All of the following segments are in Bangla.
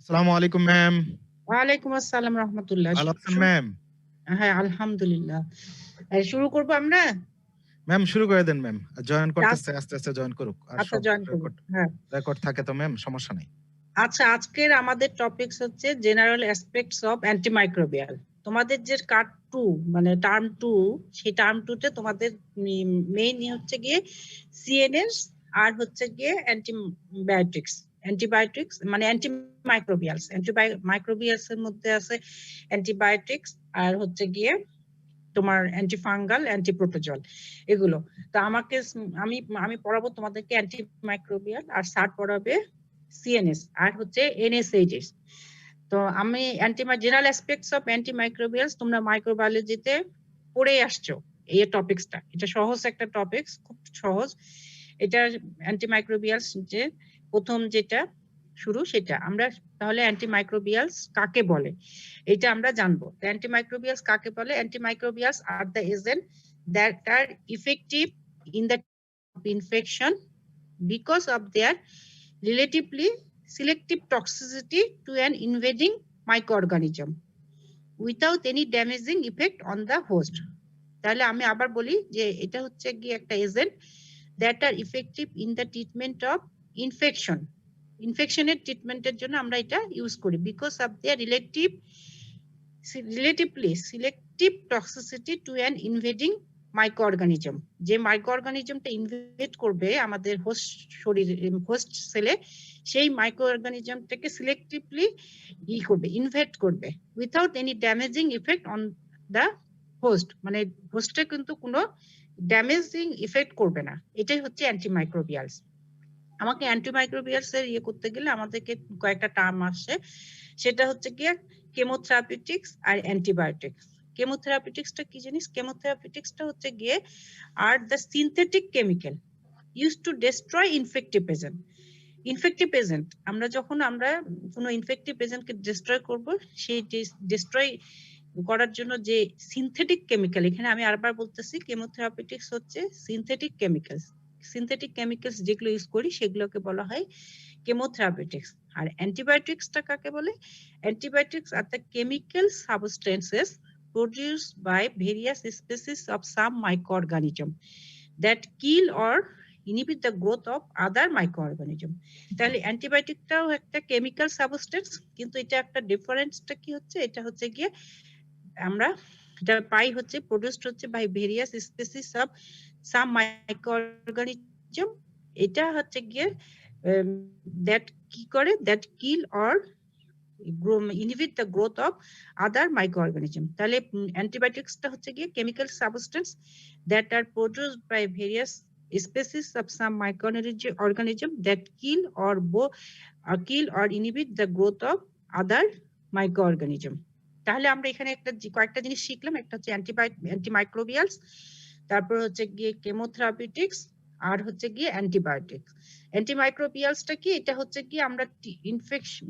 আসসালামু আলাইকুম ম্যাম। ওয়ালাইকুম আসসালাম রহমতুল্লাহ। ভালো আছেন ম্যাম? হ্যাঁ, আলহামদুলিল্লাহ। শুরু করব আমরা? ম্যাম শুরু করে দেন ম্যাম। জয়েন আচ্ছা, করতেছে, আস্তে, আস্তে জয়েন করুক। আর সব জয়েন করব। রেকর্ড হ্যাঁ। রেকর্ড থাকে তো ম্যাম, সমস্যা নাই। আচ্ছা, আজকের আমাদের টপিকস হচ্ছে জেনারেল অ্যাসপেক্টস অফ অ্যান্টিমাইক্রোবিয়াল। তোমাদের যে কার্ড 2 মানে টার্ম 2, সেই টার্ম 2 তে তোমাদের মেইন হচ্ছে গিয়ে সিএনএস আর হচ্ছে গিয়ে অ্যান্টিবায়োটিক্স মানে অ্যান্টিমাইক্রোবিয়ালস। অ্যান্টিমাইক্রোবিয়ালস এর মধ্যে আছে অ্যান্টিবায়োটিক্স আর হচ্ছে গিয়ে তোমার অ্যান্টিফাঙ্গাল, অ্যান্টিপ্রোটোজল এগুলো। তো আমি আমি পড়াবো তোমাদেরকে অ্যান্টিমাইক্রোবিয়াল, আর স্যার পড়াবে সিএনএস আর হচ্ছে এনএসএইচএস। তো আমি জেনারেল অ্যাসপেক্টস অফ অ্যান্টিমাইক্রোবিয়ালস তোমরা মাইক্রোবায়োলজিতে পড়েই আসছো। এই টপিকসটা, এটা সহজ একটা টপিকস, খুব সহজ। এটা অ্যান্টিমাইক্রোবিয়ালস যে প্রথম যেটা শুরু সেটা আমরা তাহলে অ্যান্টিমাইক্রোবিয়ালস কাকে বলে এটা আমরা জানবো। অ্যান্টিমাইক্রোবিয়ালস কাকে বলে? Antimicrobials are the agent that are effective in the infection because of their relatively selective toxicity to an invading microorganism without any damaging effect on the host. তাহলে আমি আবার বলি যে এটা হচ্ছে কি একটা agent that are effective in the treatment of infection. ইনফেকশনের ট্রিটমেন্টের জন্য আমরা এটা ইউজ করি because of their relatively selective toxicity to an invading microorganism. যে মাইক্রোঅর্গানিজমটা ইনভেড করবে আমাদের হোস্ট সেলে, সেই মাইক্রোঅর্গানিজমটাকে সিলেক্টিভলি করবে, ইনভেড করবে without any damaging effect on the host, মানে হোস্টে কিন্তু কোনো ড্যামেজিং ইফেক্ট করবে না। এটাই হচ্ছে অ্যান্টিমাইক্রোবিয়ালস। আমাকে অ্যান্টিমাইক্রোবিয়ালস এর করতে গেলে আমাদেরকে কয়েকটা টার্ম আসে, সেটা হচ্ছে গিয়ে কেমোথেরাপিউটিক্স আর অ্যান্টিবায়োটিক্স। কেমোথেরাপিউটিক্সটা কি জিনিস? কেমোথেরাপিউটিক্সটা হচ্ছে গিয়ে are the synthetic chemical use to destroy infective agent. Infective agent আমরা কোনো ইনফেক্টিভ এজেন্টকে ডিস্ট্রয় করব, সেই ডিস্ট্রয় করার জন্য যে সিনথেটিক কেমিক্যাল, এখানে আমি আরবার বলতেছি কেমোথেরাপিউটিক্স হচ্ছে সিনথেটিক কেমিক্যালস। সিনথেটিক কেমিক্যালস যেগুলো ইউজ করি সেগুলোকে বলা হয় কেমোথেরাপিউটিক্স। আর অ্যান্টিবায়োটিক্সটা কাকে বলে? Antibiotics are the chemical substances produced by various species of some microorganism that kill or inhibit the growth of other microorganism. তাহলে অ্যান্টিবায়োটিকটাও একটা কেমিক্যাল সাবস্টেন্স, কিন্তু এটা একটা ডিফারেন্সটা কি হচ্ছে? এটা হচ্ছে গিয়ে আমরা এটা পাই হচ্ছে প্রোডিউসড হচ্ছে by various species of some microorganism. এটা হচ্ছে গিয়ে দ্যাট কি করে, that kill or inhibit the growth of other microorganism. তাহলে অ্যান্টিবায়োটিক্সটা হচ্ছে গিয়ে chemical substance that are produced by various species of some microorganism that kill or inhibit the growth of other microorganism. তাহলে আমরা এখানে কয়েকটা জিনিস শিখলাম। একটা হচ্ছে অ্যান্টিমাইক্রোবিয়ালস, তারপর হচ্ছে গিয়ে কেমোথেরাপিউটিক্স, আর হচ্ছে গিয়ে অ্যান্টিবায়োটিক্স। অ্যান্টিমাইক্রোবিয়ালসটা কি? এটা হচ্ছে কি আমরা ইনফেকশন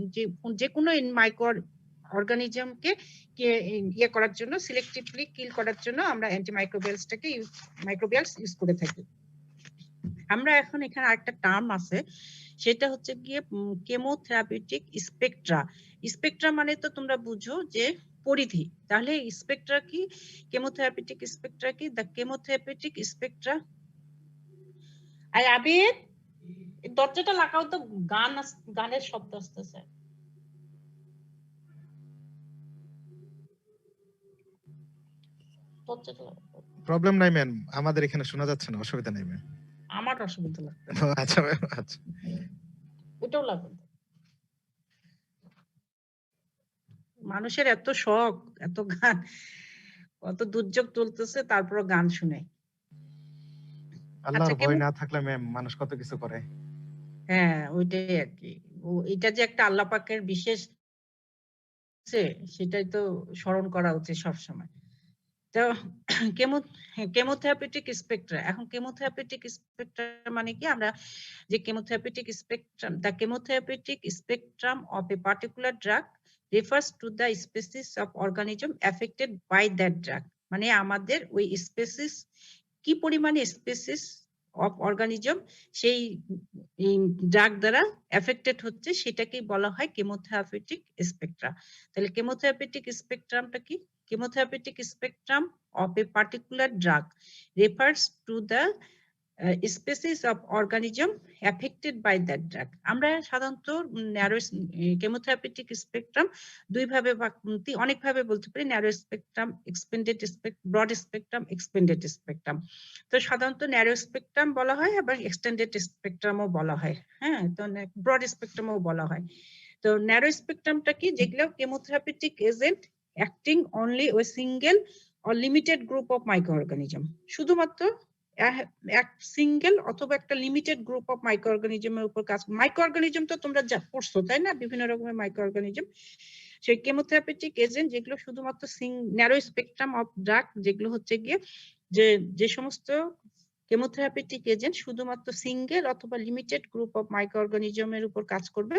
যে কোনো মাইক্রো অর্গানিজমকে ইয়ে করার জন্য, সিলেক্টিভলি কিল করার জন্য আমরা অ্যান্টিমাইক্রোবিয়ালসটাকে মাইক্রোবিয়ালস ইউজ করে থাকি। আমরা এখন এখানে আরেকটা টার্ম আছে, সেটা হচ্ছে গিয়ে কেমোথেরাপিউটিক স্পেকট্রা। স্পেকট্রা মানে তো তোমরা বুঝো যে পরিধি। তাহলে স্পেকট্রা কি? কেমোথেরাপিউটিক স্পেকট্রা কি? The chemotherapeutic spectra. আর আবির দরজাটা লাগাও তো, গানের শব্দ আসতেছে। প্রবলেম নাই ম্যাম, আমাদের এখানে শোনা যাচ্ছে না, অসুবিধা নাই ম্যাম। আমার অসুবিধা লাগছে। আচ্ছা ম্যাম, আচ্ছা। ওটাও লাগবে। মানুষের এত শখ, এত গান, কত দুর্যোগ চলতেছে, তারপর গান শুনে। আল্লাহর ভয় না থাকলে ম্যাম মানুষ কত কিছু করে। হ্যাঁ, ওইটাই আর কি। এটা যে একটা আল্লাহ পাকের বিশেষ, সেটাই তো স্মরণ করা উচিত সবসময়। তো কেমোথেরাপিউটিক স্পেকট্রা। এখন কেমোথেরাপিউটিক স্পেকট্রা মানে কি? আমরা যে chemotherapeutic spectrum, the chemotherapeutic spectrum of a particular drug refers to the species of organism affected by that drug. মানে আমাদের ওই স্পেসিস কি পরিমাণে স্পেসিস অফ অর্গানিজম সেই ড্রাগ দ্বারা এফেক্টেড হচ্ছে সেটাকেই বলা হয় কেমোথেরাপিউটিক স্পেকট্রা। তাহলে কেমোথেরাপিউটিক স্পেকট্রামটা কি? Chemotherapeutic spectrum of a particular drug refers to the species of organism affected by that drug. আমরা সাধারণত ন্যারো কেমোথেরাপিউটিক স্পেকট্রাম অনেক ভাবে বলতে পারি, narrow spectrum, expanded broad spectrum, expanded spectrum. তো সাধারণত ন্যারো স্পেকট্রাম বলা হয় এবং এক্সটেন্ডেড স্পেকট্রামও বলা হয়, হ্যাঁ, তো ব্রড স্পেকট্রামও বলা হয়। তো ন্যারো স্পেকট্রামটা কি? যেগুলো কেমোথেরাপিউটিক এজেন্ট অ্যাক্টিং অনলি ওই single or limited group of microorganism, শুধুমাত্র এক সিঙ্গেল অথবা একটা লিমিটেড গ্রুপ অফ মাইক্রোঅর্গানিজমের উপর কাজ। মাইক্রোঅর্গানিজম তো তোমরা যা পড়ছো তাই না, বিভিন্ন রকমের মাইক্রোঅর্গানিজম। সেই কেমোথেরাপিউটিক এজেন্ট যেগুলো শুধুমাত্র ন্যারো স্পেকট্রাম অফ ড্রাগ, যেগুলো হচ্ছে গিয়ে যে সমস্ত কেমোথেরাপিউটিক এজেন্ট শুধুমাত্র সিঙ্গেল অথবা লিমিটেড গ্রুপ অফ মাইক্রোঅর্গানিজমের উপর কাজ করবে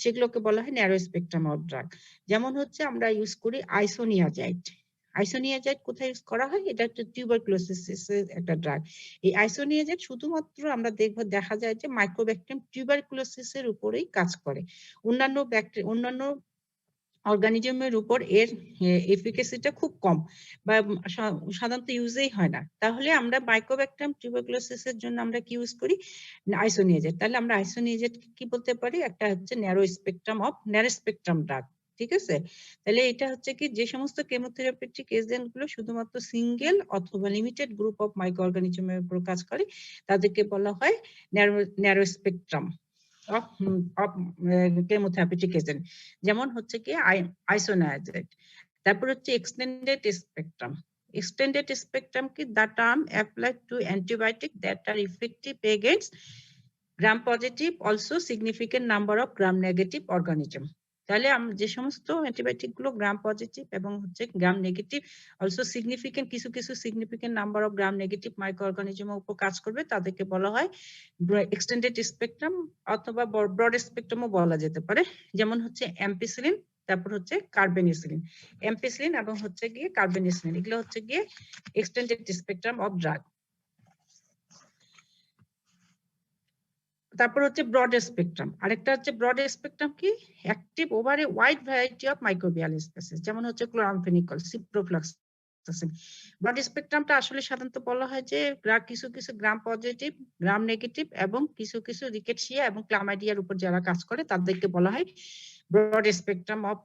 সেগুলোকে বলা হয় ন্যারো স্পেকট্রাম অফ ড্রাগ। যেমন হচ্ছে আমরা ইউজ করি আইসোনিয়াজাইড। আইসোনিয়াজাইড কোথায় ইউজ করা হয়? এটা একটা টিউবারকুলোসিসের একটা ড্রাগ। এই আইসোনিয়াজাইড শুধুমাত্র আমরা দেখা যায় যে মাইক্রোব্যাকটেরিয়াম টিউবারকুলোসিসের উপরেই কাজ করে। অন্যান্য অর্গানিজমের উপর এর এফিকাসিটা খুব কম বা সাধারণত ইউজই হয় না। তাহলে আমরা মাইক্রোব্যাকটেরিয়াম টিউবারকুলোসিসের জন্য আমরা কি ইউজ করি? আইসোনিয়াজাইড। তাহলে আমরা আইসোনিয়াজাইড কি বলতে পারি? একটা হচ্ছে ন্যারো স্পেকট্রাম ড্রাগ। ঠিক আছে? তাহলে এটা হচ্ছে কি, যে সমস্ত কেমোথেরাপিউটিক এজেন্ট গুলো শুধুমাত্র সিঙ্গেল অথবা লিমিটেড গ্রুপ অফ মাইক্রোঅর্গানিজমের উপর কাজ করে তাদেরকে বলা হয় narrow spectrum of chemotherapeutic agent. যেমন হচ্ছে কি আইসোনিয়াজাইড। তারপর হচ্ছে extended spectrum. Extended spectrum ki the term applied to antibiotic that are effective against gram positive also significant number of gram negative organism. তাহলে যে সমস্ত অ্যান্টিবায়োটিক গুলো গ্রাম পজিটিভ এবং হচ্ছে গ্রাম নেগেটিভ অলসো সিগনিফিকেন্ট কিছু significant number of gram negative মাইক্রোঅর্গানিজমের উপর কাজ করবে তাদেরকে বলা হয় এক্সটেন্ডেড স্পেকট্রাম অথবা ব্রড স্পেকট্রামও বলা যেতে পারে। যেমন হচ্ছে অ্যাম্পিসিলিন, তারপর হচ্ছে কার্বেনিসিলিন। অ্যাম্পিসিলিন এবং হচ্ছে গিয়ে কার্বেনিসিলিন, এগুলো হচ্ছে গিয়ে এক্সটেন্ডেড স্পেকট্রাম অফ ড্রাগ। তারপর হচ্ছে ব্রড স্পেকট্রাম। আরেকটা হচ্ছে ব্রড স্পেকট্রাম কি, active over a wide variety of microbial species, যেমন হচ্ছে ক্লোরামফেনিকল, সিপ্রোফ্লক্সাসিন। ব্রড স্পেকট্রামটা আসলে সাধারণত বলা হয় যে কিছু গ্রাম পজিটিভ, গ্রাম নেগেটিভ এবং কিছু রিকেটশিয়া এবং ক্লামাইডিয়ার উপর যারা কাজ করে তাদেরকে বলা হয় ব্রড স্পেকট্রাম অফ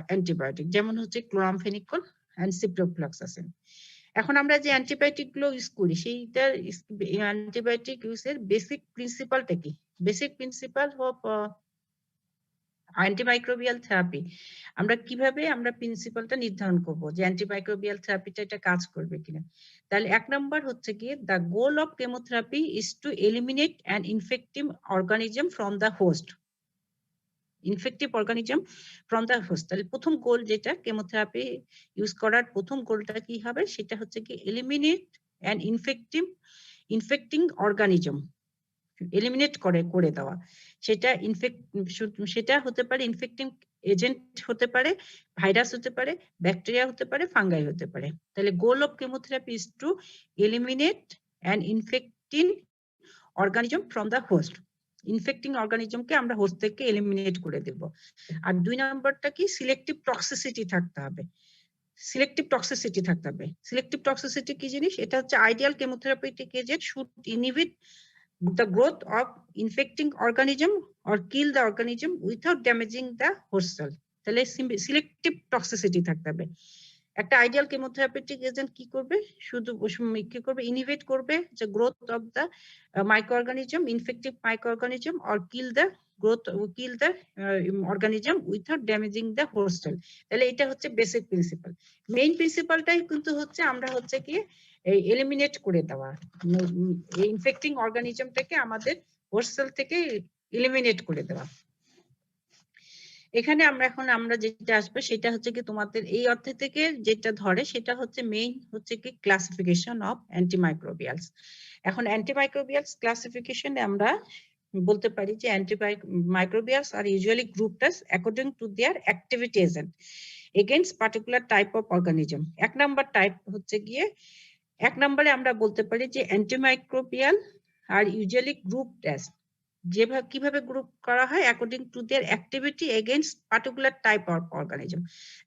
অ্যান্টিবায়োটিক, যেমন হচ্ছে ক্লোরামফেনিকল এন্ড সিপ্রোফ্লক্সাসিন। এখন আমরা যে অ্যান্টিবায়োটিক গুলো ইউজ করি সেইটার অ্যান্টিবায়োটিক ইউজের বেসিক প্রিন্সিপালটা কি? Basic principal of antimicrobial therapy আমরা কিভাবে প্রিন্সিপালটা নির্ধারণ করব যে অ্যান্টিমাইক্রোবিয়াল থেরাপিটা এটা কাজ করবে কিনা। তাহলে এক নম্বর হচ্ছে কি, the goal of chemotherapy is to eliminate an infective organism from the host. Infective organism from the host. তাহলে প্রথম গোল যেটা কেমোথেরাপি ইউজ করার প্রথম গোলটা কি হবে, সেটা হচ্ছে কি eliminate an infecting organism, eliminate করে দেওয়া। সেটা হতে পারে ইনফেক্টিং এজেন্ট হতে পারে, ভাইরাস হতে পারে, ব্যাকটেরিয়া হতে পারে, ফাঙ্গাই হতে পারে। তাহলে goal of chemotherapy is to eliminate an infecting organism from the host. Infecting অর্গানিজমকে আমরা হোস্ট থেকে এলিমিনেট করে দেব। আর দুই নম্বরটা কি, সিলেক্টিভ টক্সিসিটি থাকতে হবে। সিলেক্টিভ টক্সিসিটি কি জিনিস? এটা হচ্ছে ideal chemotherapeutic agent should inhibit the growth of infecting organism or kill the organism without damaging the host cell. তাহলে সিলেক্টিভ টক্সিসিটি থাকতে হবে। একটা আইডিয়াল কেমোথেরাপিউটিক এজেন্ট কি করবে, শুধু কি করবে, ইনহিবিট করবে যে growth of the microorganism, infective microorganism, or kill the organism without damaging the host cell. তাহলে এটা হচ্ছে বেসিক প্রিন্সিপাল। মেইন প্রিন্সিপালটাই কিন্তু হচ্ছে আমরা হচ্ছে কি এলিমিনেট করে দেওয়া, ইনফেক্টিং অর্গানিজমটাকে আমাদের হোস্ট সেল থেকে এলিমিনেট করে দেওয়া। এখানে আমরা যেটা আসবে সেটা হচ্ছে কি, তোমাদের এই অর্থে থেকে যেটা ধরে সেটা হচ্ছে মেইন হচ্ছে কি ক্লাসিফিকেশন অফ অ্যান্টিমাইক্রোবিয়ালস। এখন অ্যান্টিমাইক্রোবিয়ালস ক্লাসিফিকেশনে আমরা বলতে পারি যে microbials are usually grouped as according to their activity agent against particular type of organism. এক নম্বরে আমরা বলতে পারি যে অ্যান্টিমাইক্রোবিয়াল আর ইউজুয়ালি গ্রুপ টেস্ট যেভাবে কিভাবে গ্রুপ করা হয় according to there activity against particular type of organism.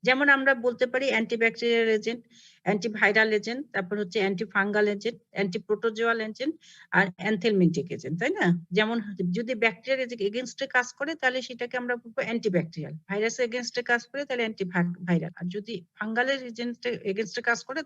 যেমন আমরা বলতে পারি অ্যান্টিব্যাকটেরিয়াল এজেন্ট, অ্যান্টিভাইরাল এজেন্ট, তারপর হচ্ছে অ্যান্টিফাঙ্গাল এজেন্ট, অ্যান্টিপ্রোটোজোয়াল এজেন্ট আর অ্যানথেলমেন্টিক এজেন্ট, তাই না? যেমন যদি ব্যাকটেরিয়ার এগেইনস্টে কাজ করে তাহলে সেটাকে আমরা বলবো অ্যান্টিব্যাকটেরিয়াল, ভাইরাসের এগেইনস্টে কাজ করে তাহলে অ্যান্টিভাইরাল, আর যদি ফাঙ্গালের এগেইনস্টে কাজ করে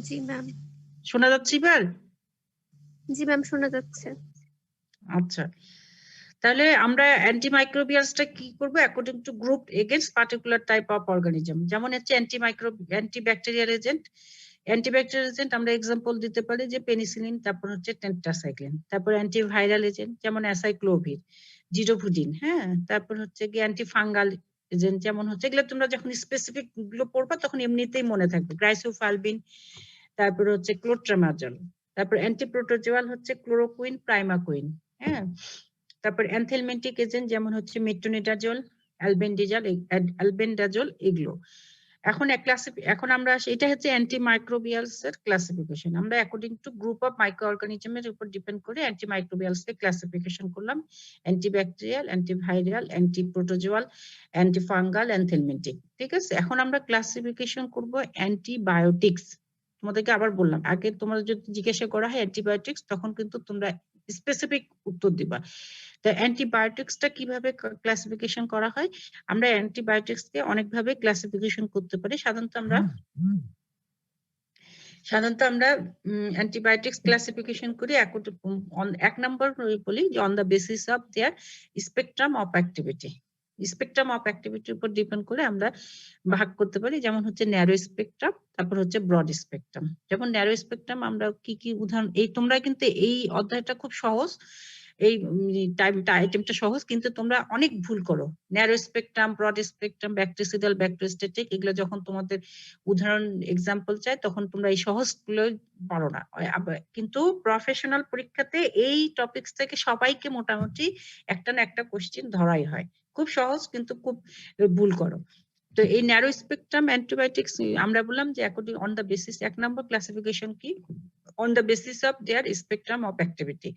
জি ম্যাম। শোনা যাচ্ছে এবার? জি ম্যাম, শোনা যাচ্ছে। আচ্ছা, তাহলে আমরা অ্যান্টিমাইক্রোবিয়ালসটা কি করব according to group against particular type of organism. যেমন হচ্ছে অ্যান্টিব্যাকটেরিয়াল এজেন্ট, আমরা এক্সাম্পল দিতে পারি যে পেনিসিলিন, তারপর হচ্ছে টেট্রাসাইক্লিন। তারপর অ্যান্টিভাইরাল এজেন্ট যেমন অ্যাসাইক্লোভির, জিরোফুডিন, হ্যাঁ। তারপর হচ্ছে কি অ্যান্টিফাঙ্গাল এজেন্ট যেমন হচ্ছে, এগুলো তোমরা যখন স্পেসিফিক গুলো পড়বা তখন এমনিতেই মনে থাকবে, গ্রাইসোফালবিন, তারপর হচ্ছে ক্লোট্রামাজল। তারপর অ্যান্টিপ্রোটোজোয়াল হচ্ছে ক্লোরোকুইন, প্রাইমাকুইন, হ্যাঁ। তারপর অ্যানথেলমেন্টিক এজেন্ট যেমন হচ্ছে মেট্রোনিডাজল, অ্যালবেন্ডাজল, এগুলো। এখন আমরা এটা হচ্ছে অ্যান্টিমাইক্রোবিয়ালস এর ক্লাসিফিকেশন। আমরা according to group of micro অর্গানিজমের উপর ডিপেন্ড করে অ্যান্টিমাইক্রোবিয়ালস কে ক্লাসিফিকেশন করলাম, antibacterial, antiviral, antiprotozoal, antifungal, anthelmintic. ঠিক আছে, এখন আমরা ক্লাসিফিকেশন করব অ্যান্টিবায়োটিক্স। তোমাদেরকে আবার বললাম, আগে তোমাদের যদি জিজ্ঞাসা করা হয় অ্যান্টিবায়োটিক্স তখন কিন্তু তোমরা স্পেসিফিক উত্তর দিবা। তো অ্যান্টিবায়োটিক্সটা কিভাবে ক্লাসিফিকেশন করা হয়? আমরা অ্যান্টিবায়োটিক্সকে অনেকভাবে ক্লাসিফিকেশন করতে পারি। সাধারণত আমরা অ্যান্টিবায়োটিক্স ক্লাসিফিকেশন করি এক নম্বর বলি যে on the basis of their spectrum of activity. Spectrum of অ্যাক্টিভিটির উপর ডিপেন্ড করে আমরা ভাগ করতে পারি, যেমন হচ্ছে ন্যারো স্পেকট্রাম, তারপর হচ্ছে ব্রড স্পেকট্রাম। যেমন ন্যারো স্পেকট্রাম আমরা কি উদাহরণ, তোমরা কিন্তু এই অধ্যায়টা খুব সহজ, এই আইটেমটা সহজ, কিন্তু তোমরা অনেক ভুল করো। Narrow spectrum, broad spectrum, bacterial, bacteriostatic, এগুলো যখন তোমাদের উদাহরণ এক্সাম্পল চাই তখন তোমরা এই সহজগুলো পারো না। কিন্তু প্রফেশনাল পরীক্ষাতে এই টপিকস থেকে সবাইকে মোটামুটি একটা না একটা কোশ্চেন ধরাই হয়, খুব সহজ কিন্তু খুব ভুল করো। তো এই ন্যারো স্পেকট্রাম অ্যান্টিবায়োটিক্স আমরা বললাম যে অ্যাকর্ডিং অন দ্য বেসিস, এক নম্বর ক্লাসিফিকেশন কি, on the basis of their spectrum of activity.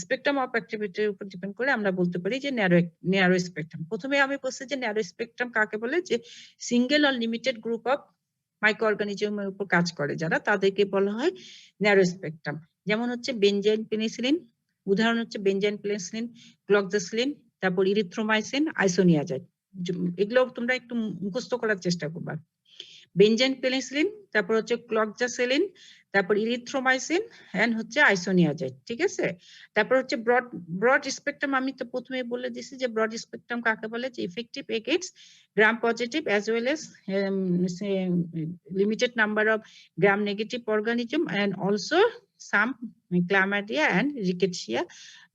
Spectrum of অ্যাক্টিভিটির উপর ডিপেন্ড করে আমরা বলতে পারি যে ন্যারো স্পেকট্রাম। প্রথমে আমি বলছি যে ন্যারো স্পেকট্রাম কাকে বলে, যে single or limited group of micro অর্গানিজমের উপর কাজ করে যারা, তাদেরকে বলা হয় ন্যারো স্পেকট্রাম। যেমন হচ্ছে বেনজাইন পেনিসিলিন, উদাহরণ হচ্ছে বেনজাইন পেনিসিলিন, ক্লক্সাসিলিন, তারপর ইরিথ্রোমাইসিন, আইসোনিয়াজাইড। এগুলো তোমরা একটু মুখস্থ করার চেষ্টা করবা। বেনজাইন পেনিসিলিন, তারপর হচ্ছে ক্লক্সাসিলিন, তারপর ইরিথ্রোমাইসিন এন্ড হচ্ছে আইসোনিয়াজাইড। ঠিক আছে, তারপর হচ্ছে ব্রড স্পেকট্রাম। আমি তো প্রথমে বলে দিছি যে ব্রড স্পেকট্রাম কাকে বলে, যে effective against gram positive as well as limited number of gram negative organism and also some chlamydia and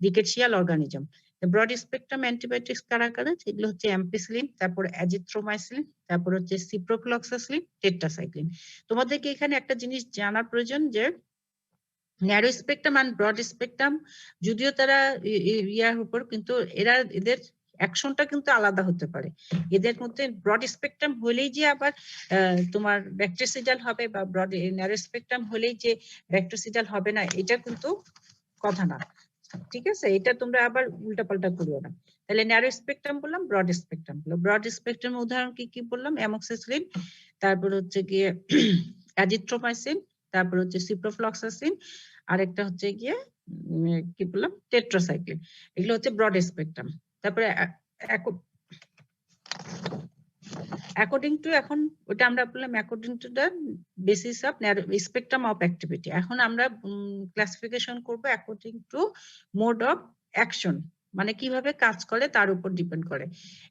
rickettsial organism. Broad spectrum antibiotics কারা কারা, এগুলো হচ্ছে অ্যাম্পিসিলিন, তারপর অ্যাজিথ্রোমাইসিলিন, তারপর হচ্ছে সিপ্রোফ্লক্সাসিলিন, টেট্রাসাইক্লিন। তোমাদেরকে এখানে একটা জিনিস জানার প্রয়োজন যে narrow spectrum and broad spectrum যদিও তারা ইয়ার উপর, কিন্তু এদের অ্যাকশনটা কিন্তু আলাদা হতে পারে। এদের মধ্যে ব্রড স্পেকট্রাম হলেই যে আবার তোমার ব্যাকটেরিয়াল হবে, বা ব্রড ন্যারো স্পেকট্রাম হলেই যে ব্যাকটেরিয়াল হবে না, এটা কিন্তু কথা না। ঠিক আছে, এটা তোমরা আবার উল্টাপাল্টা করিও না। তাহলে ন্যারো স্পেকট্রাম বললাম, ব্রড স্পেকট্রাম বললাম। ব্রড স্পেকট্রামের উদাহরণ কি বললাম, অ্যামোক্সিসিলিন, তারপর হচ্ছে গিয়ে অ্যাজিথ্রোমাইসিন, তারপর হচ্ছে সিপ্রোফ্লক্সাসিন, আরেকটা হচ্ছে গিয়ে কি বললাম, টেট্রাসাইক্লিন। এগুলো হচ্ছে ব্রড স্পেকট্রাম। তারপরে অ্যাকর্ডিং টু এখন ওটা আমরা বললাম according to the basis of spectrum of activity. এখন আমরা ক্লাসিফিকেশন করব according to mode of action, মানে কিভাবে কাজ করে তার উপর ডিপেন্ড করে।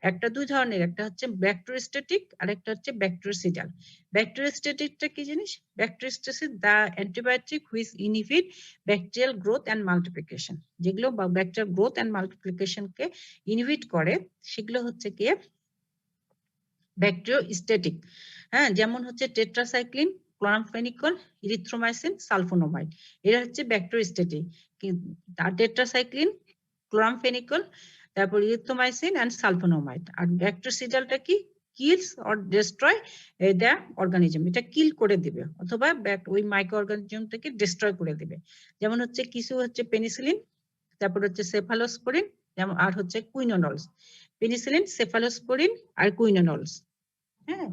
একটা দুই ধরনের, একটা হচ্ছে ব্যাকটেরিওস্ট্যাটিক আর একটা হচ্ছে ব্যাকটেরিওসিডাল। ব্যাকটেরিওস্ট্যাটিকটা কি জিনিস? Bacteriostatic the antibiotic which inhibit bacterial growth and multiplication, যেগুলো ব্যাকটেরিয়াল গ্রোথ এন্ড মাল্টিপ্লিকেশনকে ইনহিবিট করে সেগুলো হচ্ছে কি ব্যাকটেরিওস্ট্যাটিক। হ্যাঁ, যেমন হচ্ছে টেট্রাসাইক্লিন, ক্লোরামফেনিকল, ইরিথ্রোমাইসিন, সালফোনামাইড, এরা হচ্ছে ব্যাকটেরিওস্ট্যাটিক। আর টেট্রাসাইক্লিন, ক্লোরামফেনিকল, তারপর ইরিথ্রোমাইসিন এন্ড সালফোনামাইড। আর ব্যাকটেরিওসিডালটা কি? Kills or destroy the organism, এটা কিল করে দিবে অথবা ওই মাইক্রো অর্গানিজমটাকে ডিস্ট্রয় করে দিবে। যেমন হচ্ছে কিছু হচ্ছে পেনিসিলিন, তারপর হচ্ছে সেফালোস্পোরিন, যেমন আর হচ্ছে কুইনোনলস। পেনিসিলিন, সেফালোস্পোরিন আর কুইনোনলস। হ্যাঁ,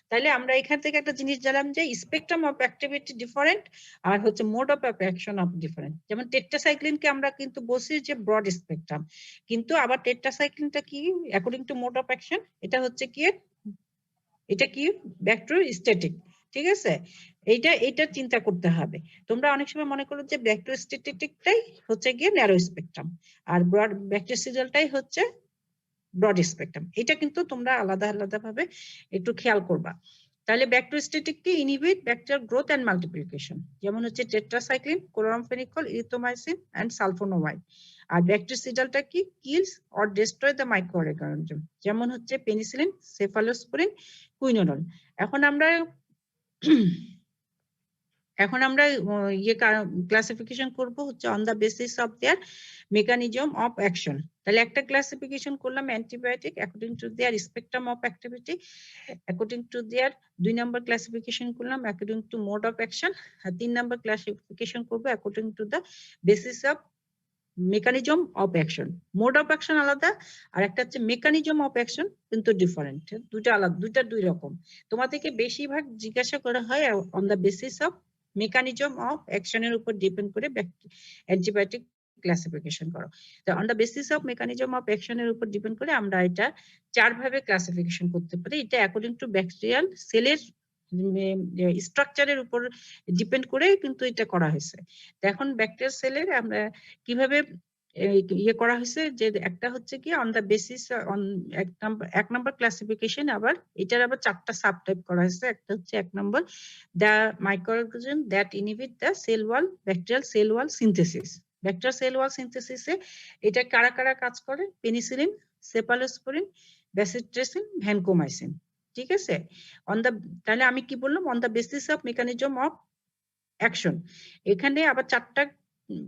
তাহলে আমরা এখান থেকে একটা জিনিস জানলাম যে স্পেকট্রাম অফ অ্যাক্টিভিটি ডিফারেন্ট আর হচ্ছে mode of action of different. যেমন টেট্রাসাইক্লিনকে আমরা কিন্তু বলছি যে ব্রড স্পেকট্রাম, কিন্তু আবার টেট্রাসাইক্লিনটা কি according to mode of action, এটা হচ্ছে কি, এটা কি ব্যাকটেরিওস্ট্যাটিক। ঠিক আছে, এইটা চিন্তা করতে হবে। তোমরা অনেক সময় মনে করো যে ব্যাকটেরিওস্ট্যাটিকটাই হচ্ছে গিয়ে ন্যারো স্পেকট্রাম আর ব্রড ব্যাকটেরিওসিডালটাই হচ্ছে ব্রড স্পেকট্রাম। এটা কিন্তু তোমরা আলাদা আলাদা ভাবে একটু খেয়াল করবা। তাহলে ব্যাকটেরিওস্ট্যাটিক কি inhibit bacterial growth and multiplication, যেমন হচ্ছে tetracycline, chloramphenicol, erythromycin and sulphonamide. আর ব্যাকটেরিওসিডালটা কি kills or destroy the micro organism, যেমন হচ্ছে পেনিসিলিন, সেফালোস্পোরিন, কুইনোনল। এখন আমরা ইয়ে ক্লাসিফিকেশন করব হচ্ছে on the basis of their mechanism of action. তাহলে একটা ক্লাসিফিকেশন করলাম antibiotic according to their spectrum of activity, according to their 2 number classification করলাম according to mode of action, আর 3 নাম্বার ক্লাসিফিকেশন করব according to the basis of mechanism of action. Mode of action আলাদা আর একটা হচ্ছে মেকানিজম অফ অ্যাকশন কিন্তু ডিফারেন্ট, দুইটা আলাদা, দুই রকম। তোমাদেরকে বেশিরভাগ জিজ্ঞাসা করা হয় on the basis of mechanism of অ্যাকশনের উপর ডিপেন্ড করে অ্যান্টিবায়োটিক ক্লাসিফিকেশন করো। তো on the basis of mechanism of অ্যাকশনের উপর ডিপেন্ড করে আমরা এটা 4 ভাবে ক্লাসিফিকেশন করতে পারি। এটা অ্যাকর্ডিং টু ব্যাকটেরিয়াল সেলের স্ট্রাকচারের উপর ডিপেন্ড করে কিন্তু এটা করা হয়েছে। তো এখন ব্যাকটেরিয়াল সেলের আমরা কিভাবে ইয়ে করা হয়েছে, যে একটা হচ্ছে কি অন দা বেসিস অন এক নাম্বার ক্লাসিফিকেশন, আবার এটার আবার 4টা সাব টাইপ করা হয়েছে। একটা হচ্ছে 1 নম্বর the microorganism that inhibit the cell wall bacterial cell wall synthesis. Bacterial cell wall সিনথেসিসে এটা কারা কারা কাজ করে? Penicillin, cephalosporin, bacitracin, vancomycin. ঠিক আছে, তাহলে আমি কি বললাম? On the basis of mechanism of action. এখানে আবার 4টা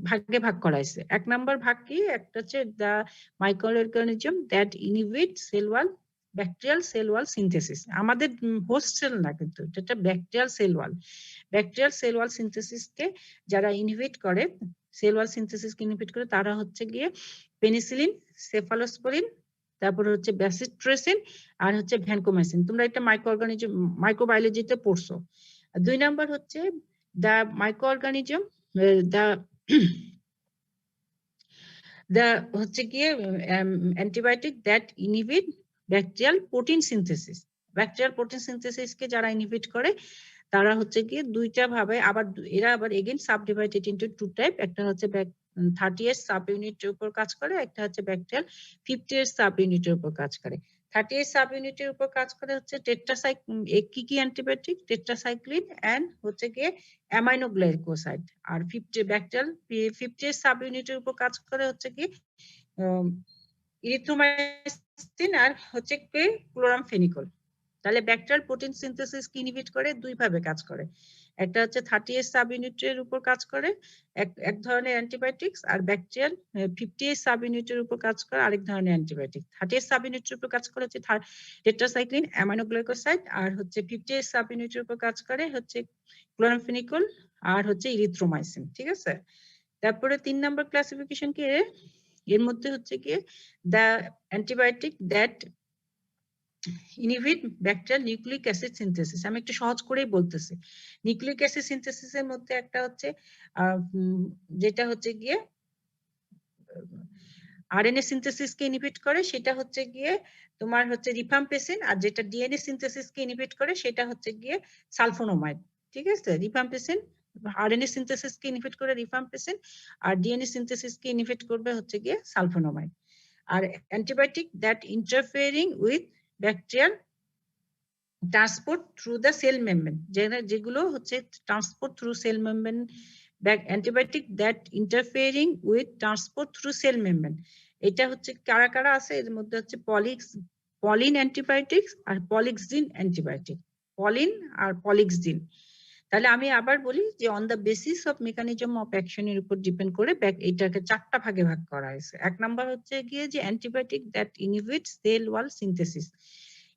ভাগে ভাগ করা হয়েছে। 1 নাম্বার ভাগ কি? একটা হচ্ছে the microorganism that inhibit cell wall bacterial cell wall synthesis. আমাদের হোস্ট সেল না, কিন্তু এটা bacterial cell wall. Bacterial cell wall সিনথেসিসকে যারা ইনহিবিট করে, সেল ওয়াল সিনথেসিসকে ইনহিবিট করে, তারা হচ্ছে গিয়ে পেনিসিলিন, সেফালোস্পোরিন, তারপরে হচ্ছে ব্যাসিট্রেসিন আর হচ্ছে ভ্যানকোমাইসিন। তোমরা এটা মাইক্রোঅর্গানিজম মাইক্রোবায়োলজিতে পড়ছো। 2 নাম্বার হচ্ছে the microorganism the হচ্ছে গিয়ে antibiotic that inhibit bacterial protein synthesis. Bacterial protein synthesis কে যারা ইনহিবিট করে তারা হচ্ছে গিয়ে দুইটা ভাবে আবার এরা আবার এগেইন সাবডিভাইডেড ইনটু 2 টাইপ। একটা হচ্ছে 30S সাব ইউনিটের উপর কাজ করে, একটা হচ্ছে ব্যাকটেরিয়াল 50S সাব ইউনিটের উপর কাজ করে। 30S সাব ইউনিটের উপর কাজ করে হচ্ছে কি কি অ্যান্টিবায়োটিক? টেট্রাসাইক্লিন এন্ড হচ্ছে গিয়ে অ্যামাইনোগ্লাইকোসাইড। আর ব্যাকটেরিয়াল 50S সাব ইউনিটের উপর কাজ করে হচ্ছে কি ইরিথ্রোমাইসিন আর হচ্ছে কি ক্লোরামফেনিকল। তাহলে ব্যাকটেরিয়াল প্রোটিন সিনথেসিস কি ইনহিবিট করে? 2 ভাবে কাজ করে। একটা হচ্ছে 30S সাব ইউনিটের উপর কাজ করে এক ধরনের অ্যান্টিবায়োটিক্স, আর ব্যাকটেরিয়াল 50S সাব ইউনিটের উপর কাজ করে আরেক ধরনের অ্যান্টিবায়োটিক। 30S সাব ইউনিটের উপর কাজ করে হচ্ছে টেট্রাসাইক্লিন, অ্যামাইনোগ্লাইকোসাইড, আর হচ্ছে 50S সাব ইউনিটের উপর কাজ করে হচ্ছে ক্লোরামফেনিকল আর হচ্ছে ইরিথ্রোমাইসিন। ঠিক আছে, তারপরে 3 নাম্বার ক্লাসিফিকেশন কি এর মধ্যে হচ্ছে কি the antibiotic that inhibit bacterial nucleic acid synthesis. আমি একটু সহজ করেই বলতেছি। নিউক্লিক অ্যাসিড সিনথেসিসের মধ্যে একটা হচ্ছে যেটা হচ্ছে গিয়ে আরএনএ সিনথেসিসকে ইনহিবিট করে, সেটা হচ্ছে গিয়ে তোমার হচ্ছে রিফাম্পিসিন, আর যেটা ডিএনএ সিনথেসিসকে ইনহিবিট করে সেটা হচ্ছে গিয়ে সালফোনামাইড। ঠিক আছে, রিফাম্পিসিন আরএনএ সিনথেসিসকে ইনহিবিট করে রিফাম্পিসিন, আর ডিএনএ সিনথেসিসকে ইনহিবিট করবে হচ্ছে গিয়ে সালফোনামাইড। আর antibiotic that interfering with bacterial transport through the cell membrane, যেগুলো হচ্ছে transport through cell membrane, antibiotic that interfering with transport through cell membrane. এটা হচ্ছে কারা কারা আছে এর মধ্যে হচ্ছে পলিন অ্যান্টিবায়োটিক্স আর পলিক্সিন অ্যান্টিবায়োটিক, পলিন আর পলিক্সিন। তাহলে আমি আবার বলি যে on the basis of mechanism of অ্যাকশনের উপর ডিপেন্ড করে এটাকে 4টা ভাগে ভাগ করা হয়েছে। 1 নাম্বার হচ্ছে গিয়ে যে antibiotic that inhibit cell wall synthesis,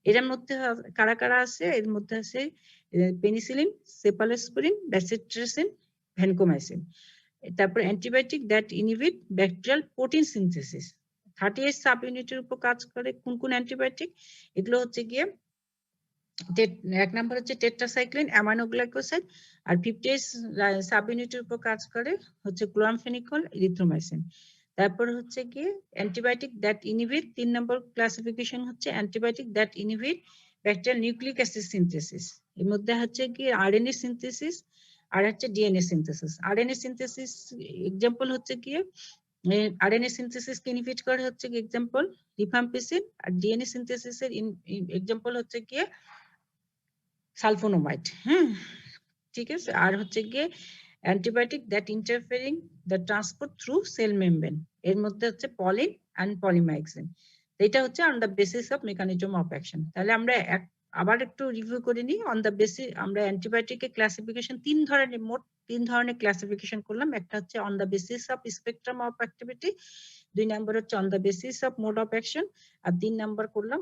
এর মধ্যে কারা কারা আছে, এর মধ্যে আছে পেনিসিলিন, সেফালোস্পোরিন, ব্যাসিট্রাসিন, ভ্যানকোমাইসিন। তারপর antibiotic that inhibit bacterial protein synthesis. 38 sub ইউনিটের উপর কাজ করে কোন কোন অ্যান্টিবায়োটিক, এগুলো হচ্ছে গিয়ে 1 নাম্বার হচ্ছে টেট্রাসাইক্লিন অ্যামাইনোগ্লাইকোসাইড, আর 58 সাব ইউনিটের উপর কাজ করে হচ্ছে ক্লোরামফেনিকল, ইরিথ্রোমাইসিন। তারপর হচ্ছে গিয়ে antibiotic that inhibit 3 number classification হচ্ছে antibiotic that inhibit bacterial nucleic acid synthesis. এর মধ্যে হচ্ছে কি আরএনএ সিনথেসিস আর হচ্ছে DNA synthesis. RNA synthesis example হচ্ছে গিয়ে আরএনএ সিনথেসিস কে ইনহিবিট করে হচ্ছে কি এক্সাম্পল রিফাম্পিসিন, আর ডিএনএ সিনথেসিস এর এক্সাম্পল হচ্ছে গিয়ে সালফোনামাইড। হ্যাঁ, ঠিক আছে। আর হচ্ছে গিয়ে antibiotic that interfering the transport through cell membrane, এর মধ্যে হচ্ছে পলিন অ্যান্ড পলিমাইক্সিন। এটা হচ্ছে on the basis of mechanism of action. তাহলে আমরা আবার একটু রিভিউ করে নিই। অন দ্য বেসিস আমরা অ্যান্টিবায়োটিকের ক্লাসিফিকেশন 3 ধরনের, মোট 3 ধরনের ক্লাসিফিকেশন করলাম। একটা হচ্ছে on the basis of spectrum of activity, 2 number হচ্ছে on the basis of mode of action, আর 3 নম্বর করলাম